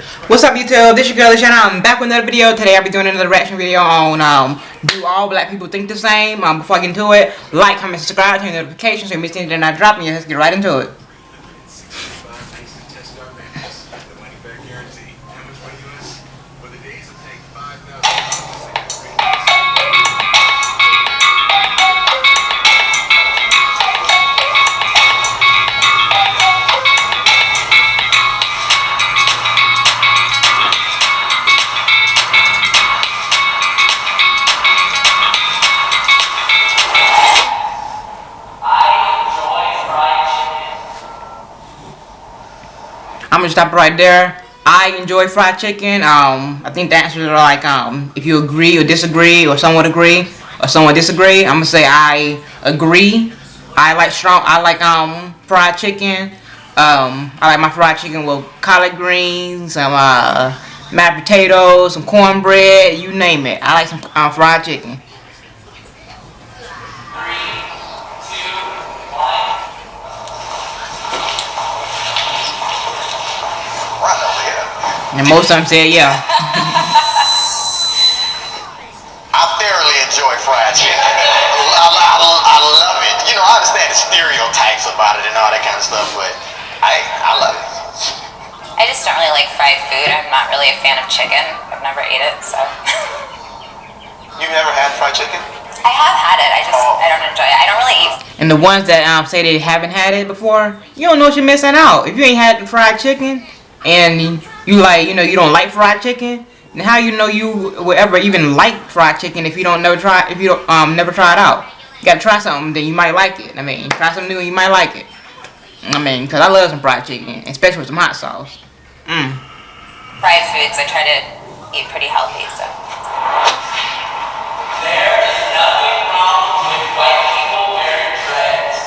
What's up, YouTube? This your girl, Shanna. I'm back with another video. Today I'll be doing another reaction video on do all black people think the same? Before I get into it, like, comment, subscribe, turn notifications so you miss anything that I drop, and let's get right into it. I'm gonna stop right there. I enjoy fried chicken. I think the answers are like if you agree or disagree, or somewhat agree or somewhat disagree. I'm gonna say I agree. I like fried chicken. I like my fried chicken with collard greens, some mashed potatoes, some cornbread, you name it. I like some fried chicken. And most of them said yeah. I thoroughly enjoy fried chicken. I love it. You know, I understand the stereotypes about it and all that kind of stuff, but I love it. I just don't really like fried food. I'm not really a fan of chicken. I've never ate it, so. You've never had fried chicken? I have had it. I don't enjoy it. I don't really eat. And the ones that say they haven't had it before, you don't know what you're missing out. If you ain't had fried chicken and you don't like fried chicken, then how you know you will ever even like fried chicken if you never try it out? You gotta try something, then you might like it. I mean, try something new, you might like it. I mean, cause I love some fried chicken, especially with some hot sauce. Fried foods, I try to eat pretty healthy, so. There is nothing wrong with white people wearing dreads.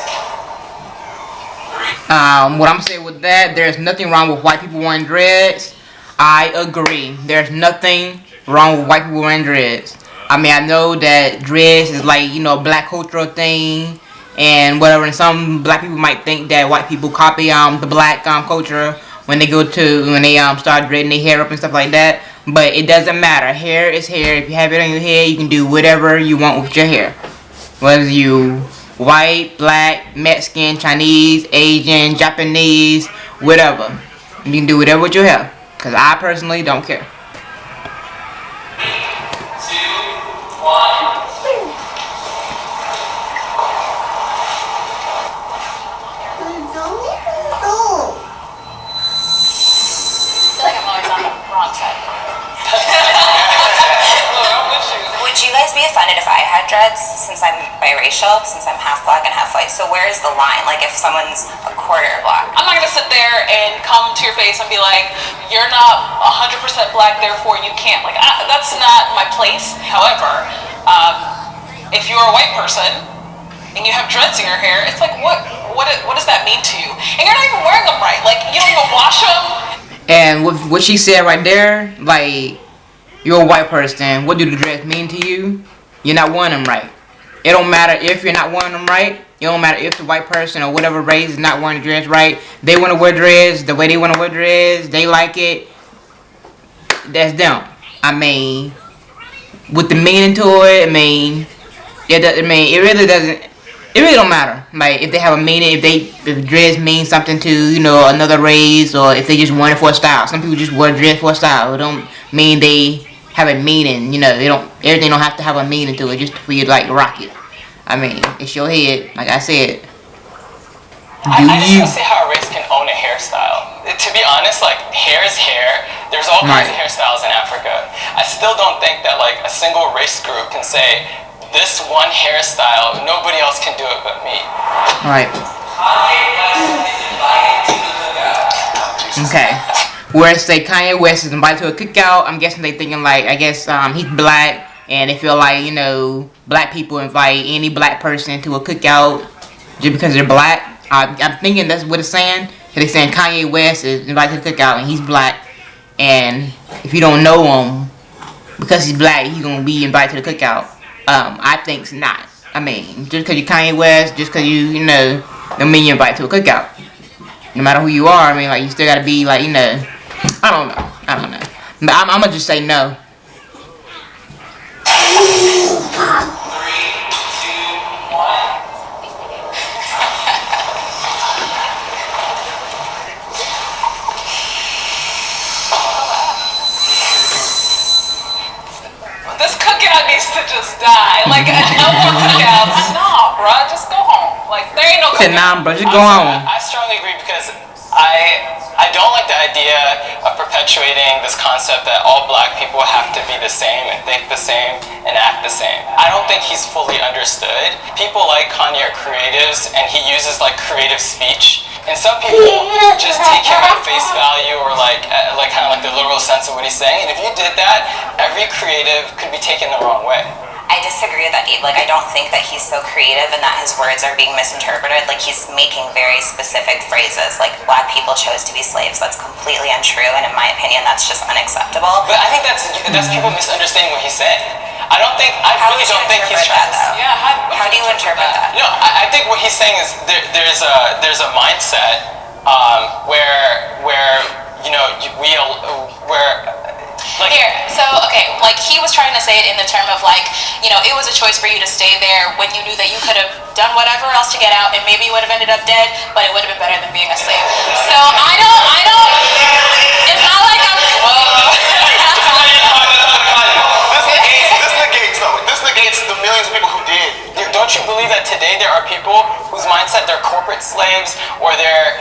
What I'm saying with that, there's nothing wrong with white people wearing dreads. I agree. There's nothing wrong with white people wearing dreads. I mean, I know that dreads is like, a black cultural thing and whatever, and some black people might think that white people copy the black culture when they start dreading their hair up and stuff like that. But it doesn't matter. Hair is hair. If you have it on your head, you can do whatever you want with your hair. Whether you white, black, Mexican, Chinese, Asian, Japanese, whatever. You can do whatever with your hair. Because I personally don't care. 3, 2, 1. I feel like I'm always on the wrong side. Would you guys be offended if I had dreads, since I'm biracial, since I'm half black and half white? So where's the line? Like if someone's a quarter black? I'm not gonna sit there and come to your face and be like, you're not 100% black, therefore you can't. Like, that's not my place. However, if you're a white person and you have dreads in your hair, it's like, what does that mean to you? And you're not even wearing them right. Like, you don't even wash them. And with what she said right there, like, you're a white person, what do the dreads mean to you? You're not wearing them right. It don't matter if you're not wearing them right. It don't matter if the white person or whatever race is not wearing the dreads right. They want to wear dreads the way they want to wear dreads. They like it. That's them. I mean, with the meaning to it, it really doesn't. It really don't matter. Like if they have a meaning, if dreads mean something to another race, or if they just want it for a style. Some people just wear dreads for a style. It don't mean they have a meaning. Everything don't have to have a meaning to it just for you to like rock it. I mean, it's your head, like I said. I just don't see how a race can own a hairstyle. To be honest, like, hair is hair. There's all kinds of hairstyles in Africa. I still don't think that like a single race group can say, this one hairstyle, nobody else can do it but me. Right. Okay. Where say Kanye West is invited to a cookout, I'm guessing they thinking like, he's black, and they feel like, black people invite any black person to a cookout just because they're black. I'm thinking that's what it's saying. They're saying Kanye West is invited to a cookout and he's black, and if you don't know him, because he's black, he's gonna be invited to the cookout. I think it's not. I mean, just because you're Kanye West, just because don't mean you're invited to a cookout. No matter who you are, I mean, like, you still gotta be, like, I don't know. But I'm gonna just say no. 3, 2, 1. This cookout needs to just die. Like, no more cookouts. No, bruh, just go home. Like, there ain't no Said cookout. nah, bro, just go home. I strongly agree because I don't like the idea of perpetuating this concept that all black people have to be the same and think the same and act the same. I don't think he's fully understood. People like Kanye are creatives and he uses like creative speech. And some people just take him at face value or like kind of like the literal sense of what he's saying. And if you did that, every creative could be taken the wrong way. I disagree with that. Like, I don't think that he's so creative and that his words are being misinterpreted. Like, he's making very specific phrases, like black people chose to be slaves. That's completely untrue, and in my opinion, that's just unacceptable. But I think that's people misunderstanding what he's saying. I really don't think he's trying to. Yeah, How do you interpret that? No, I think what he's saying is there's a mindset where you know Here, so, okay, like, he was trying to say it in the term of, like, you know, it was a choice for you to stay there when you knew that you could have done whatever else to get out, and maybe you would have ended up dead, but it would have been better than being a slave. So, I don't, it's not like I'm, This negates the millions of people who did. Don't you believe that today there are people whose mindset they're corporate slaves or they're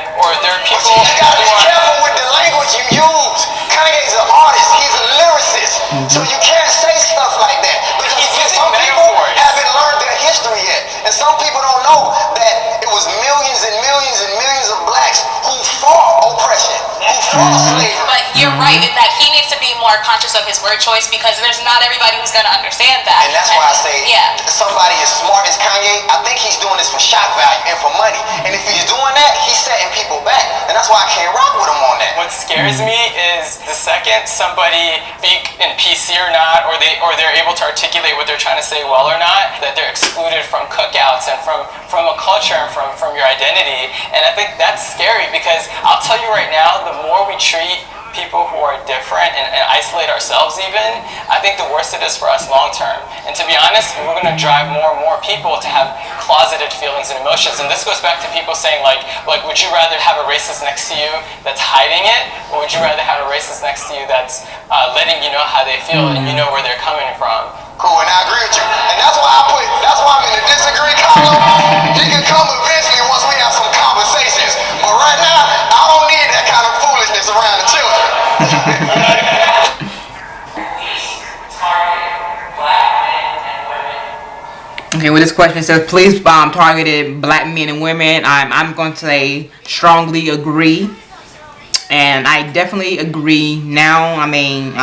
people You gotta be careful with the language you use. Kanye's an artist, he's a lyricist. So you can't say stuff like that. Because He's using some people metaphors. haven't learned their history yet. And some people don't know that it was millions and millions and millions of blacks who fought oppression, who fought slavery. but you're right in that he needs to be more conscious of his word choice because there's not everybody who's going to understand that. And that's why I say yeah. somebody as smart as Kanye, I think he's doing this for shock value and for money. And if he's doing that, he's setting people back. And that's why I can't rock with him on that. What scares me is the second somebody speak in PC or not, or they're able to articulate what they're trying to say well or not, that they're excluded from cookouts and from a culture and from your identity. And I think that's scary because I'll tell you right now, the more we treat people who are different and isolate ourselves even, I think the worse it is for us long term. And to be honest, we're going to drive more and more people to have closeted feelings and emotions. And this goes back to people saying like would you rather have a racist next to you that's hiding it, or would you rather have a racist next to you that's letting you know how they feel and you know where they're coming from? Cool, and I agree with you. And that's why I'm in the disagree column. He can come eventually once we have some conversations. But right now, I don't need that kind of foolishness around the children. Okay, well, this question says, please targeted black men and women. I'm going to say strongly agree. And I definitely agree now. I mean,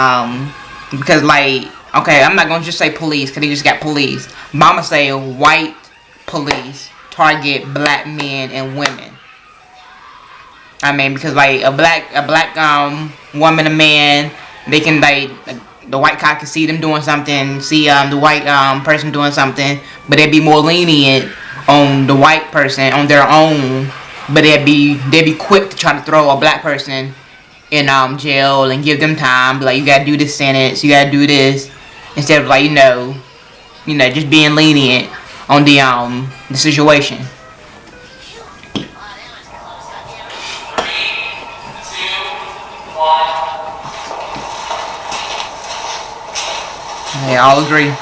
because like, okay, I'm not going to just say police because he just got police. But I'm going to say white police target black men and women. I mean, because like a black woman, a man, they can like, the white cop can see them doing something, see the white person doing something, but they'd be more lenient on the white person on their own, but they'd be quick to try to throw a black person in jail and give them time, be like, you gotta do this sentence, you gotta do this, instead of like, you know, just being lenient on the situation. Yeah, I'll agree.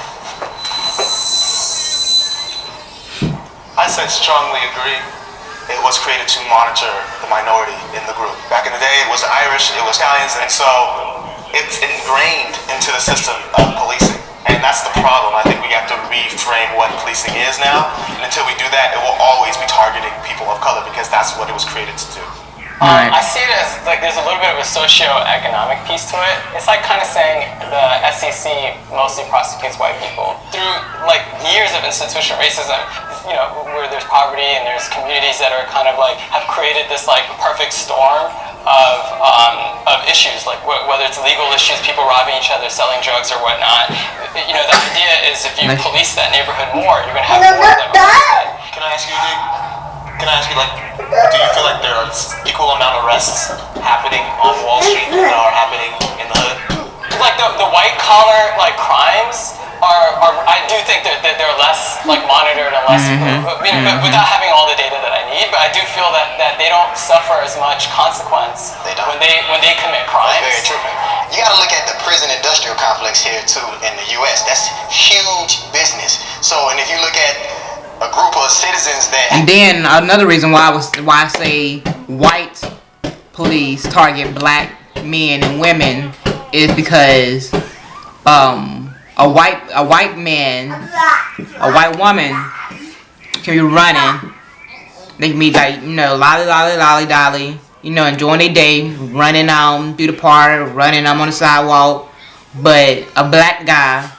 I said strongly agree. It was created to monitor the minority in the group. Back in the day, it was the Irish, it was Italians, and so it's ingrained into the system of policing. And that's the problem. I think we have to reframe what policing is now. And until we do that, it will always be targeting people of color because that's what it was created to do. I see it as like there's a little bit of a socio-economic piece to it. It's like kind of saying the SEC mostly prosecutes white people through like years of institutional racism, you know, where there's poverty and there's communities that are kind of like have created this like perfect storm of issues, like whether it's legal issues, people robbing each other, selling drugs or whatnot. You know, the idea is if you police that neighborhood more, you're gonna have more of them. Can I ask you, Nick? Can I ask you, like, do you feel like there are equal amount of arrests happening on Wall Street that are happening in the hood? like monitored and less, without having all the data that I need. But I do feel that they don't suffer as much consequence when they commit crimes. Very true. You got to look at the prison industrial complex here too in the U.S. That's huge business. So, and if you look at a group of citizens that, And then another reason why I say white police target black men and women is because a white man, a white woman can be running. They can be like, lolly dolly, enjoying their day, running through the park, running on the sidewalk. But a black guy,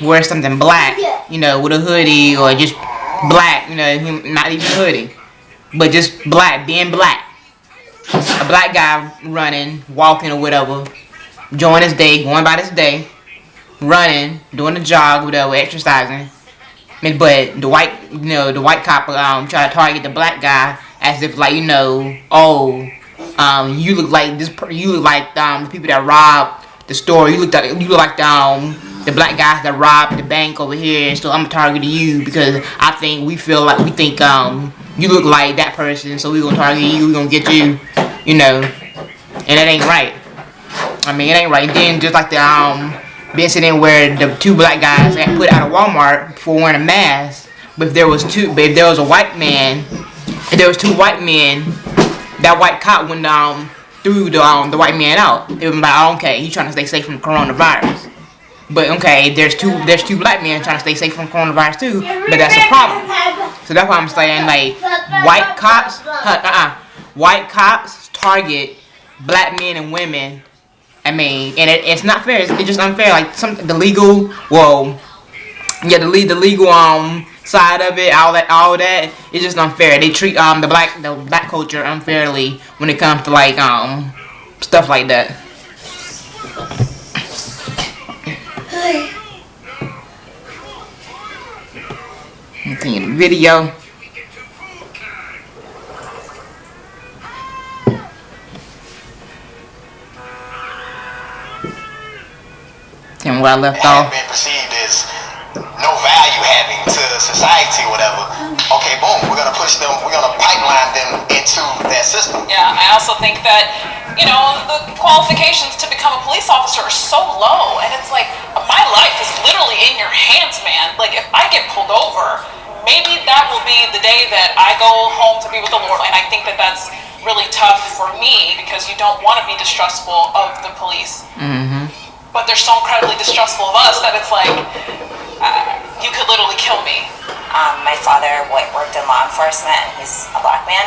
wears something black, with a hoodie or just black, not even a hoodie, but just black, being black. A black guy running, walking or whatever, enjoying his day, going about his day, running, doing the jog, whatever, exercising. But the white cop try to target the black guy as if like, you look like this. You look like the people that robbed the store. You look like the black guys that robbed the bank over here. So I'm gonna target you because I think we think you look like that person. So we gonna target you. We gonna get you. And it ain't right. I mean, it ain't right. And then just like the incident where the two black guys got put out of Walmart for wearing a mask. But if there was a white man, if there was two white men, that white cop went threw the white man out. They were like, okay, he's trying to stay safe from coronavirus. But okay, there's two black men trying to stay safe from coronavirus too. But that's a problem. So that's why I'm saying like white cops target black men and women. I mean, and it's not fair. It's just unfair. Like the legal side of it, all that, it's just unfair. They treat the black culture unfairly when it comes to like stuff like that. Continue the video. And where I left off. been perceived as no value having to society or whatever. Okay, boom, we're gonna push them, we're gonna pipeline them into that system. Yeah, I also think that, the qualifications to become a police officer are so low, and it's like, my life is literally in your hands, man. Like, if I get pulled over, maybe that will be the day that I go home to be with the Lord, and I think that that's really tough for me, because you don't want to be distrustful of the police. Mm-hmm. But they're so incredibly distrustful of us that it's like, you could literally kill me. My father worked in law enforcement, and he's a black man.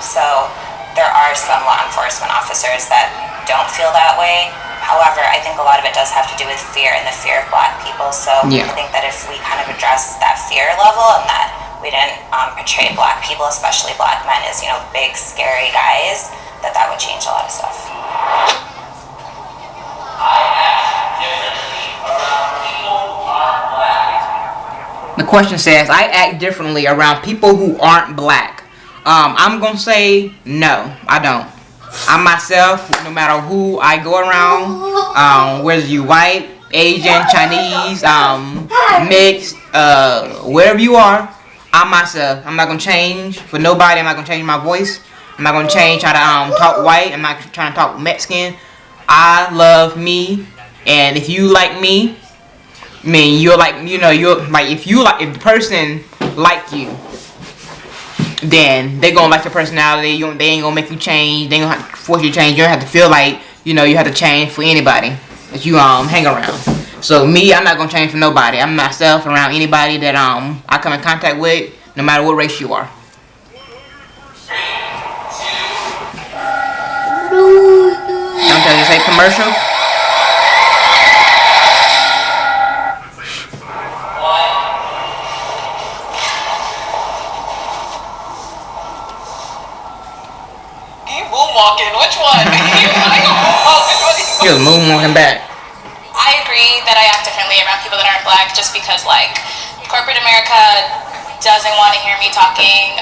So there are some law enforcement officers that don't feel that way. However, I think a lot of it does have to do with fear and the fear of black people. So I think that if we kind of address that fear level and that we didn't portray black people, especially black men, as, big, scary guys, that would change a lot of stuff. The question says, I act differently around people who aren't black. I'm going to say no, I don't. I'm myself, no matter who I go around, whether you white, Asian, Chinese, mixed, wherever you are, I'm myself. I'm not going to change for nobody. I'm not going to change my voice. I'm not going to change how to talk white. I'm not trying to talk Mexican. I love me, and if you like me, I mean, you're like, if the person like you, then they gonna like your personality. They ain't gonna make you change. They ain't gonna have to force you to change. You don't have to feel like, you have to change for anybody that you hang around. So me, I'm not gonna change for nobody. I'm myself around anybody that I come in contact with, no matter what race you are. Don't tell you say commercial. Moonwalking, which one? You're moonwalking back. I agree that I act differently around people that aren't black just because, like, corporate America doesn't want to hear me talking,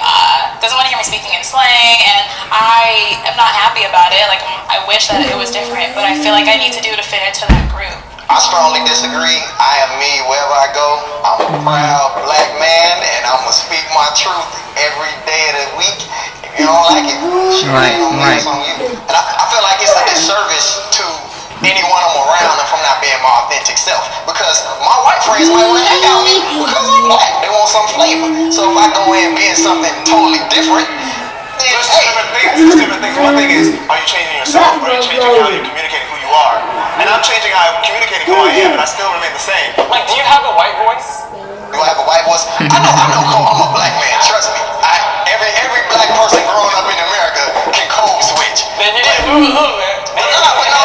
doesn't want to hear me speaking in slang, and I am not happy about it. Like, I wish that it was different, but I feel like I need to do to fit into that group. I strongly disagree. I am me wherever I go. I'm a proud black man, and I'm gonna speak my truth every day of the week. If you don't like it, Right. it's on you. And I feel like it's a disservice to anyone I'm around if I'm not being my authentic self. Because my white friends might want to hang out with me because I'm black. They want some flavor. So if I go in being something totally different, then There's hey, different things. One thing is, are you changing yourself, or are you changing how you're communicating who you are? And I'm changing how I'm communicating who I am, and I still remain the same. Like, do you have a white voice? do I have a white voice? I know, I'm a black man. Trust me. Every black person growing up in America can code switch. Then you need to move a little bit. But no,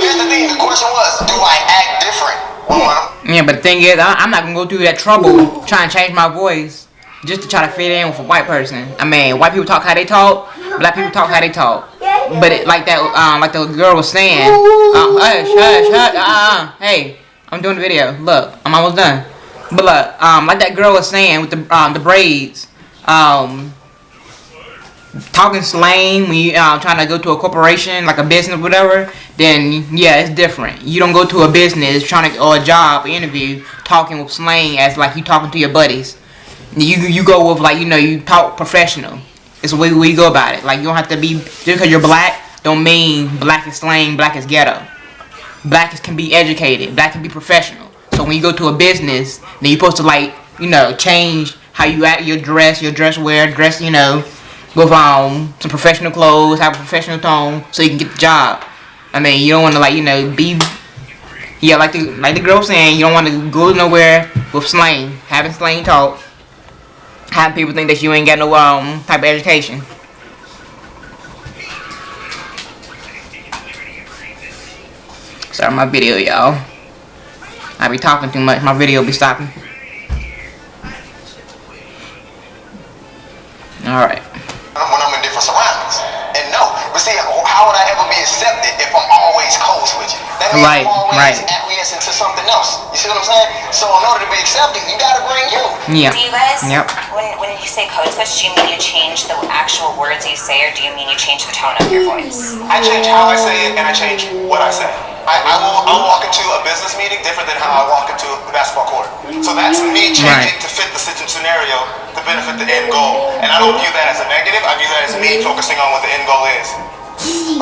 here's the thing. The question was, do I act different when I'm Yeah, but the thing is, I'm not gonna go through that trouble trying to change my voice just to try to fit in with a white person. I mean, white people talk how they talk, black people talk how they talk. But like the girl was saying, hush, hey, I'm doing the video. Look, I'm almost done. But look, like that girl was saying with the braids, talking slang when you trying to go to a corporation, like a business, whatever, then yeah, it's different. You don't go to a business or a job or interview talking with slang as like you talking to your buddies. You go with like you talk professional. It's the way we go about it. Like you don't have to be just because you're black don't mean black is slang, black is ghetto. Black can be educated, black can be professional. So when you go to a business, then you're supposed to like change how you act, your dress wear, dress with some professional clothes, have a professional tone, so you can get the job. I mean, you don't want to be like the girl saying, you don't want to go nowhere with slang, having slang talk, having people think that you ain't got no type of education. Sorry, my video, y'all. I be talking too much. My video be stopping. All right. when I'm in different surroundings. And no, but see, how would I ever be accepted if I'm always code switching? That means I'm always acquiescing to something else. You see what I'm saying? So in order to be accepted, you gotta bring you. Yeah. Do you guys, when you say code switch, do you mean you change the actual words you say, or do you mean you change the tone of your voice? I change how I say it, and I change what I say. I'll walk into a business meeting different than how I walk into the basketball court. So that's me changing to fit the scenario to benefit the end goal. And I don't view that as a negative. I view that as me focusing on what the end goal is.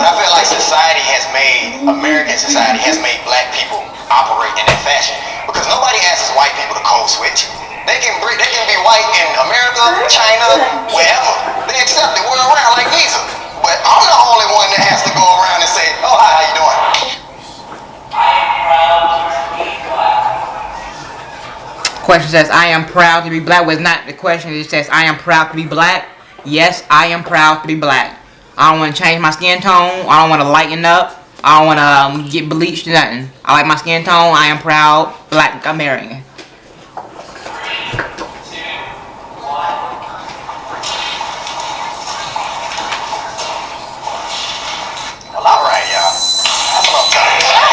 But I feel like American society has made black people operate in that fashion. Because nobody asks white people to code switch. They can be white in America, China, wherever. They accept it. We're around like Visa. But I'm the only one that has to go around and say, oh, hi, how you doing? Question says, I am proud to be black. Was not the question. It says, I am proud to be black. Yes, I am proud to be black. I don't want to change my skin tone. I don't want to lighten up. I don't want to get bleached or nothing. I like my skin tone. I am proud black American. Well, all right, y'all. That's what I'm talking about.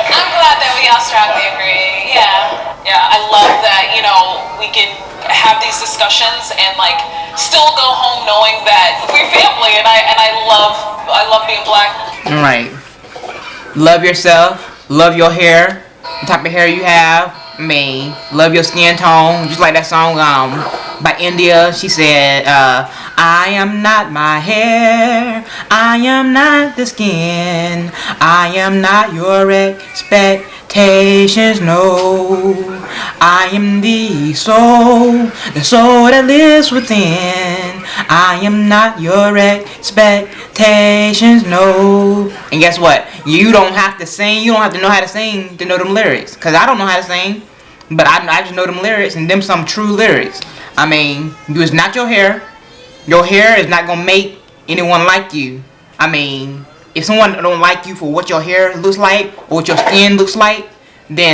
I'm glad that we all strongly agree. Yeah, I love that, we can have these discussions and like still go home knowing that we're family, and I love being black. Right. Love yourself. Love your hair. The type of hair you have. I mean, love your skin tone. Just like that song by India. She said, I am not my hair. I am not the skin. I am not your expectations. No. I am the soul that lives within. I am not your expectations. No. And guess what? You don't have to sing. You don't have to know how to sing to know them lyrics. Because I don't know how to sing. But I just know them lyrics, and them some true lyrics. I mean, it's not your hair. Your hair is not going to make anyone like you. I mean, if someone don't like you for what your hair looks like or what your skin looks like, then